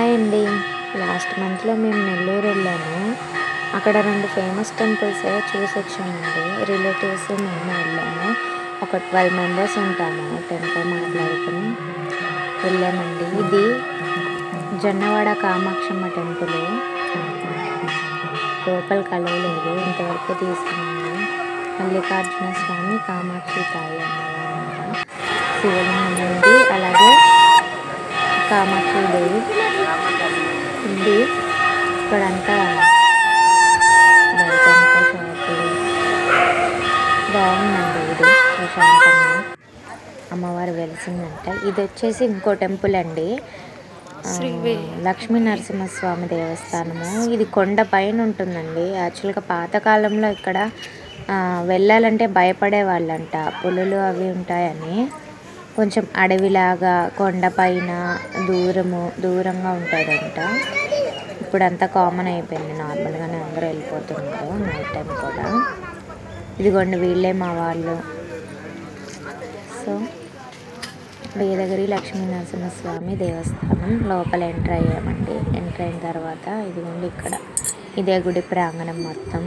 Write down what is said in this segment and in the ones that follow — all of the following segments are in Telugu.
హాయ్ అండి. లాస్ట్ మంత్లో మేము నెల్లూరు వెళ్ళాము. అక్కడ 2 ఫేమస్ టెంపుల్స్ చూసొచ్చామండి. రిలేటివ్స్ మేము వెళ్ళాము. ఒక 12 మెంబర్స్ ఉంటాము. టెంపుల్ మాట్లాడుకుని వెళ్ళామండి. ఇది జొన్నవాడ కామాక్షమ్మ టెంపుల్. లోపలికి కలవలేదు, ఇంతవరకు తీసుకున్నాము. మల్లికార్జున స్వామి, కామాక్షి తాయి అన్నమాట. శివలింగం ఉంది, అలాగే కామాక్షి దేవి ఉంది. ఇక్కడంతా బయటంతా షాపులు బాగుందండి. ఇది ప్రశాంతంగా అమ్మవారు వెలిసిందంట. ఇది వచ్చేసి ఇంకో టెంపుల్ అండి, లక్ష్మీ నరసింహస్వామి దేవస్థానము. ఇది కొండ పైన ఉంటుందండి. యాక్చువల్గా పాతకాలంలో ఇక్కడ వెళ్ళాలంటే భయపడే వాళ్ళంట, పులులు అవి ఉంటాయని. కొంచెం అడవిలాగా కొండపైన దూరంగా ఉంటుందంట. ఇప్పుడు అంతా కామన్ అయిపోయింది, నార్మల్గానే అందరూ వెళ్ళిపోతున్నారు నైట్ టైం కూడా. ఇదిగోండి వీళ్ళే మా వాళ్ళు. సో వేదగిరి లక్ష్మీ నరసింహస్వామి దేవస్థానం లోపల ఎంటర్ అయ్యామండి. ఎంటర్ అయిన తర్వాత ఇదిగోండి ఇక్కడ ఇదే గుడి ప్రాంగణం మొత్తం.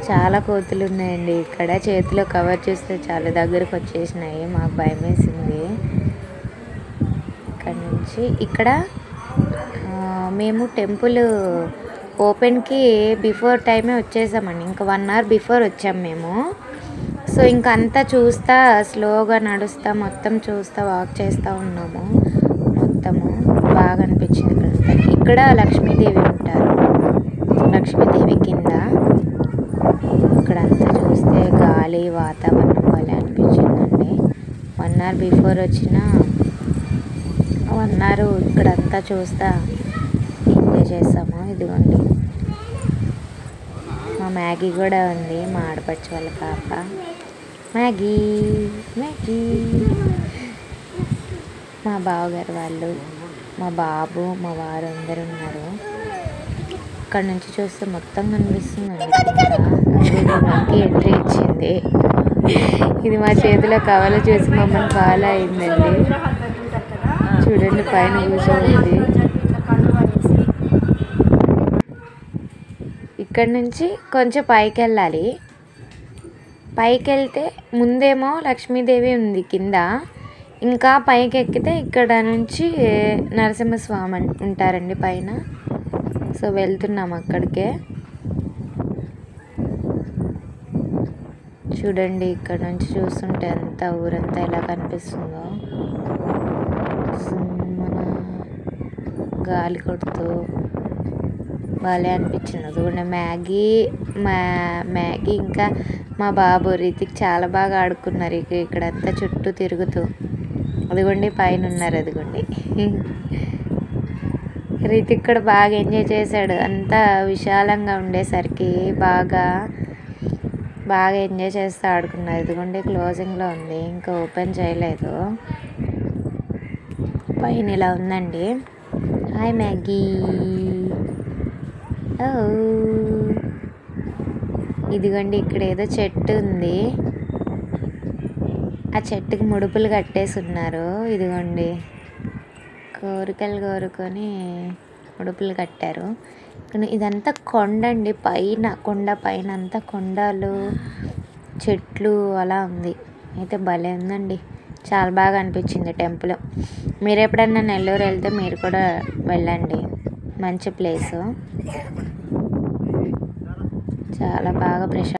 చాలా కోతులు ఉన్నాయండి ఇక్కడ. చేతిలో కవర్ చేస్తే చాలా దగ్గరకు వచ్చేసినాయి, మాకు భయం వేసింది. ఇక్కడ మేము టెంపుల్ ఓపెన్కి బిఫోర్ టైమే వచ్చేసామండి. ఇంకా 1 అవర్ బిఫోర్ వచ్చాము మేము. సో ఇంక అంతా చూస్తా, స్లోగా నడుస్తా, మొత్తం చూస్తా, వాక్ చేస్తూ ఉన్నాము. మొత్తము బాగా అనిపించింది. ఇక్కడ లక్ష్మీదేవి ఉంటారు. లక్ష్మీదేవి కింద ఇక్కడంతా చూస్తే గాలి వాతావరణం వల్ల అనిపించిందండి. 1 అవర్ బిఫోర్ వచ్చిన 1 అవర్ ఇక్కడంతా చూస్తా ఎంజాయ్ చేసాము. ఇదిగోండి మా మ్యాగీ కూడా ఉంది, మా ఆడపడుచు వాళ్ళ పాప. మ్యాగీ మా బావగారు వాళ్ళు, మా బాబు, మా వారు అందరు ఉన్నారు. ఇక్కడ నుంచి చూస్తే మొత్తం కనిపిస్తుందండి. మనకి ఎంట్రీ ఇచ్చింది. ఇది మా చేతిలో కవల చూసి మమ్మల్ని ఫాలో అయిందండి. చూడండి పైన కూర్చోండి. ఇక్కడ నుంచి కొంచెం పైకి వెళ్ళాలి. పైకి వెళ్తే ముందేమో లక్ష్మీదేవి ఉంది కింద. ఇంకా పైకి ఎక్కితే ఇక్కడ నుంచి నరసింహస్వామి ఉంటారండి పైన. సో వెళ్తున్నాం అక్కడికే. చూడండి ఇక్కడ నుంచి చూస్తుంటే ఎంత ఊరంతా ఎలా కనిపిస్తుందో. మన గాలి కొడుతూ బాగా అనిపించింది. అదిగోండి మ్యాగీ ఇంకా మా బాబు రితిక్ చాలా బాగా ఆడుకున్నారు ఇక్కడంతా చుట్టూ తిరుగుతూ. అదిగోండి పైన ఉన్నారు. అదిగోండి రితిక్ కూడా బాగా ఎంజాయ్ చేశాడు. అంతా విశాలంగా ఉండేసరికి బాగా ఎంజాయ్ చేస్తూ ఆడుకున్నారు. ఇదిగోండి క్లోజింగ్లో ఉంది, ఇంకా ఓపెన్ చేయలేదు. పైన ఇలా ఉందండి. Hi Maggi. ఇదిగోండి ఇక్కడ ఏదో చెట్టు ఉంది, ఆ చెట్టుకి ముడుపులు కట్టేసి ఉన్నారు. ఇదిగోండి కోరికలు కోరుకొని ముడుపులు కట్టారు. ఇదంతా కొండ అండి, కొండ పైన అంతా కొండలు, చెట్లు అలా ఉంది. అయితే భలే ఉందండి, చాలా బాగా అనిపించింది టెంపుల్. మీరు ఎప్పుడన్నా నెల్లూరు వెళ్తే మీరు కూడా వెళ్ళండి, మంచి ప్లేసు. చాలా బాగా